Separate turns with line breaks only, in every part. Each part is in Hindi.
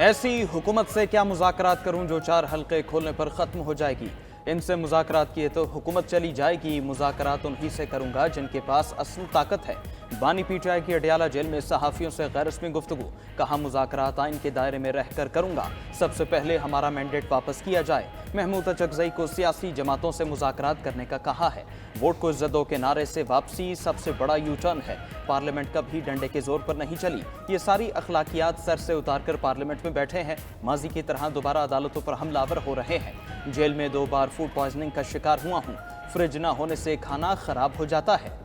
ऐसी हुकूमत से क्या मुज़ाकरात करूं जो 4 हल्के खोलने पर ख़त्म हो जाएगी। इनसे मुज़ाकरात किए तो हुकूमत चली जाएगी। मुज़ाकरात उन्हीं से करूंगा जिनके पास असल ताकत है। बानी पीटीआई की अडियाला जेल में सहाफ़ियों से गैर रस्मी गुफ्तगू। कहा मुज़ाकरात आइन के दायरे में रहकर करूंगा। सबसे पहले हमारा मैंडेट वापस किया जाए। महमूद अचकज़ई को सियासी जमातों से मुज़ाकरात करने का कहा है। वोट को इज़्ज़तों के नारे से वापसी सबसे बड़ा यू टर्न है। पार्लियामेंट कभी डंडे के जोर पर नहीं चली। ये सारी अखलाकियात सर से उतार कर पार्लियामेंट में बैठे हैं। माजी की तरह दोबारा अदालतों पर हमलावर हो रहे हैं। जेल में 2 बार फूड पॉइजनिंग का शिकार हुआ हूं। फ्रिज न होने से खाना खराब हो जाता है।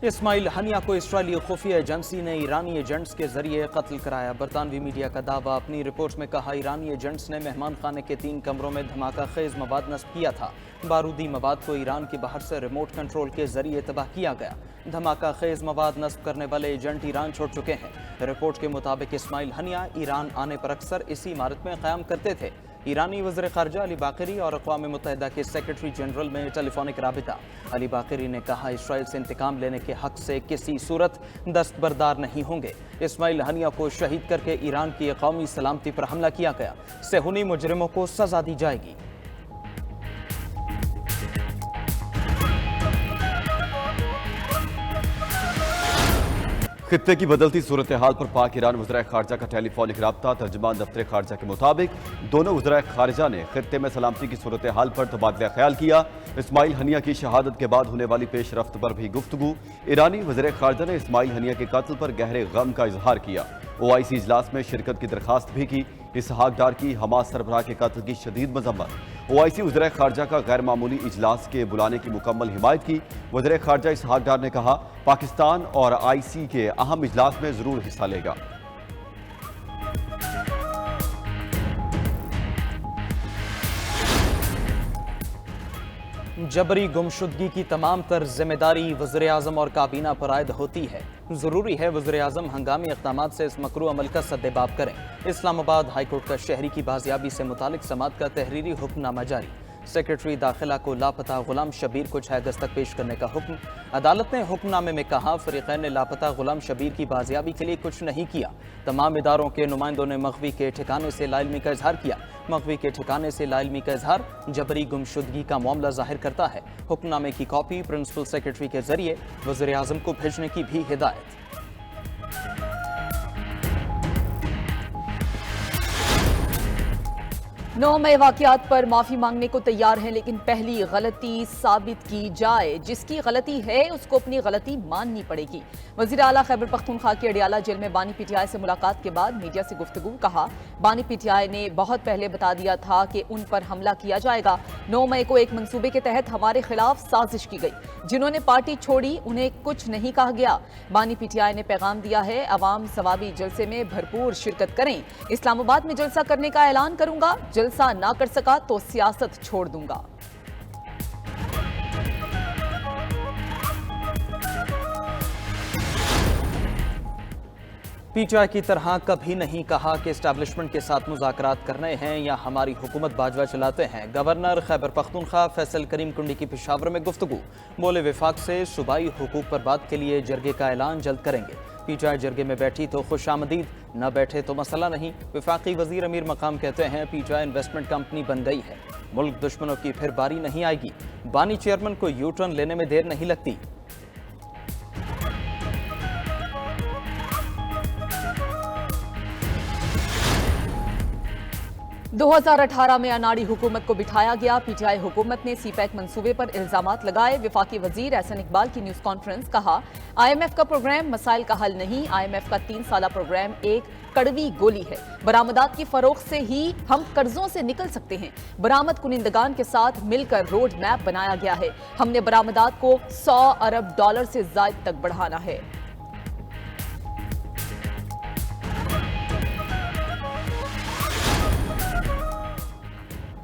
इस्माइल हनिया को इस्राइली खुफिया एजेंसी ने ईरानी एजेंट्स के जरिए कत्ल कराया। बरतानवी मीडिया का दावा। अपनी रिपोर्ट में कहा ईरानी एजेंट्स ने मेहमान खाने के 3 कमरों में धमाका खेज मवाद नस्ब किया था। बारूदी मवाद को ईरान के बाहर से रिमोट कंट्रोल के जरिए तबाह किया गया। धमाका खेज मवाद नस्ब करने वाले एजेंट ईरान छोड़ चुके हैं। रिपोर्ट के मुताबिक इस्माइल हनिया ईरान आने पर अक्सर इसी इमारत में क़याम करते थे। ईरानी वज़ीर ख़ारजा अली बाक़री और अक़वाम मुत्तहिदा के सेक्रेटरी जनरल में टेलीफोनिक राबिता। अली बाक़री ने कहा इसराइल से इंतकाम लेने के हक़ से किसी सूरत दस्तबरदार नहीं होंगे। इस्माइल हनिया को शहीद करके ईरान की कौमी सलामती पर हमला किया गया। सेहूनी मुजरिमों को सज़ा दी जाएगी।
खित्ते की बदलती सूरत हाल पर पाक ईरान वज़ीर ख़ारजा का टेलीफोनिक राब्ता। तर्जुमान दफ्तर ख़ारजा के मुताबिक दोनों वज़ीर ख़ारजा ने खित्ते में सलामती की सूरत हाल पर तबादला ख्याल किया। इस्माइल हनिया की शहादत के बाद होने वाली पेश रफ्त पर भी गुफ्तगू। ईरानी वज़ीर ख़ारजा ने इस्माइल हनिया के कत्ल पर गहरे गम का इजहार किया। OIC इजलास में शिरकत की दरखास्त भी की। इसहाक डार की हमास सरबराह के कत्ल की शदीद मजम्मत। OIC वज़ीर ख़ारजा का गैर मामूली इजलास के बुलाने की मुकम्मल हिमायत की। वज़ीर ख़ारजा इसहाक डार ने कहा पाकिस्तान और IC के अहम इजलास में जरूर हिस्सा लेगा।
जबरी गुमशुदगी की तमाम तर जिम्मेदारी वज़ीर आज़म और काबीना पर आयद होती है। ज़रूरी है वज़ीर आज़म हंगामी इक़दामात से इस मकरू अमल का सद्देबाब करें। इस्लामाबाद हाईकोर्ट का शहरी की बाजियाबी से मुतालिक समात का तहरीरी हुक्मनामा जारी। सेक्रेटरी दाखिला को लापता गुलाम शबीर को 6 अगस्त तक पेश करने का हुक्म। अदालत ने हुक्मनामे में कहा फरीक़ैन ने लापता गुलाम शबीर की बाजियाबी के लिए कुछ नहीं किया। तमाम इदारों के नुमाइंदों ने मग़वी के ठिकाने से लाइल्मी का इजहार किया। मग़वी के ठिकाने से लाइल्मी का इजहार जबरी गुमशुदगी का मामला जाहिर करता है। हुक्मनामे की कॉपी प्रिंसिपल सेक्रेटरी के जरिए वज़ीर आज़म को भेजने की भी हिदायत।
9 मई वाक़यात पर माफ़ी मांगने को तैयार हैं, लेकिन पहली गलती साबित की जाए। जिसकी गलती है उसको अपनी गलती माननी पड़ेगी। वज़ीर आला खैबर पख्तूनख्वा की अडियाला जेल में बानी पीटीआई से मुलाकात के बाद मीडिया से गुफ्तगू। कहा बानी पीटीआई ने बहुत पहले बता दिया था कि उन पर हमला किया जाएगा। 9 मई को एक मंसूबे के तहत हमारे खिलाफ साजिश की गई। जिन्होंने पार्टी छोड़ी उन्हें कुछ नहीं कहा गया। बानी पीटीआई ने पैगाम दिया है अवाम सवाबी जलसे में भरपूर शिरकत करें। इस्लामाबाद में जलसा करने का ऐलान करूंगा। जलसा ना कर सका तो सियासत छोड़ दूंगा।
पीटीआई की तरह कभी नहीं कहा कि एस्टैब्लिशमेंट के साथ मुज़ाकरात करने हैं या हमारी हुकूमत बाजवा चलाते हैं। गवर्नर खैबर पख्तूनख्वा फैसल करीम कुंडी की पेशावर में गुफ्तगू। बोले विफाक से सूबाई हुकूक पर बात के लिए जरगे का ऐलान जल्द करेंगे। पीटीआई जरगे में बैठी तो खुशामदीद, न बैठे तो मसला नहीं। वफाकी वजीर अमीर मकाम कहते हैं पीटीआई इन्वेस्टमेंट कंपनी बन गई है। मुल्क दुश्मनों की फिर बारी नहीं आएगी। बानी चेयरमैन को यू टर्न लेने में देर नहीं लगती।
2018 में अनाड़ी हुकूमत को बिठाया गया। पीटीआई हुकूमत ने सीपैक मंसूबे पर इल्जामात लगाए। विफाकी वजीर एहसन इकबाल की न्यूज कॉन्फ्रेंस। कहा IMF का प्रोग्राम मसाइल का हल नहीं। IMF का 3 साला प्रोग्राम एक कड़वी गोली है। बरामदात की फरोख्त से ही हम कर्जों से निकल सकते हैं। बरामद कुनिंदगान के साथ मिलकर रोड मैप बनाया गया है। हमने बरामदात को $100 अरब से ज्यादा तक बढ़ाना है।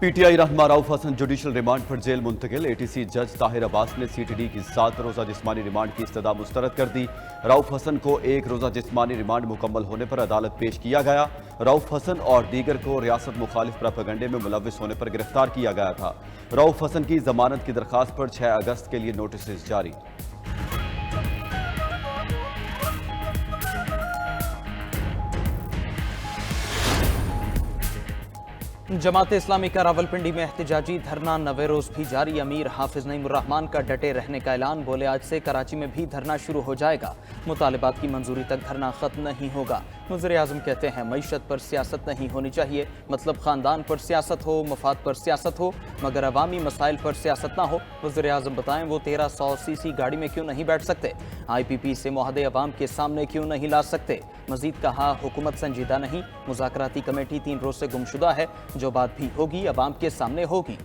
पीटीआई रहनुमा रऊफ हसन जुडिशल रिमांड पर जेल मुंतकिल। एटीसी जज ताहिर अब्बास ने सीटीडी की 7 रोजा जिस्मानी रिमांड की इस्तदा मुस्तरद कर दी। रऊफ हसन को 1 रोजा जिस्मानी रिमांड मुकम्मल होने पर अदालत पेश किया गया। रऊफ हसन और दीगर को रियासत मुखालिफ प्रोपेगेंडे में मुलविस होने पर गिरफ्तार किया गया था। रऊफ हसन की जमानत की दरखास्त पर 6 अगस्त के लिए नोटिस जारी।
जमात इस्लामी का रावलपिंडी में एहतजाजी धरना नवे रोज भी जारी। अमीर हाफिज नईमुर्रहमान का डटे रहने का ऐलान। बोले आज से कराची में भी धरना शुरू हो जाएगा। मुतालिबात की मंजूरी तक धरना खत्म नहीं होगा। वज़ीर आज़म कहते हैं मईशत पर सियासत नहीं होनी चाहिए। मतलब खानदान पर सियासत हो, मफाद पर सियासत हो, मगर अवामी मसाइल पर सियासत ना हो। वज़ीर आज़म बताएं वो 1300 सीसी गाड़ी में क्यों नहीं बैठ सकते। IPP से मुआहदे अवाम के सामने क्यों नहीं ला सकते। मजीद कहा हुकूमत संजीदा नहीं, मुज़ाकराती कमेटी 3 रोज से गुमशुदा है। जो बात भी होगी अवाम के सामने होगी।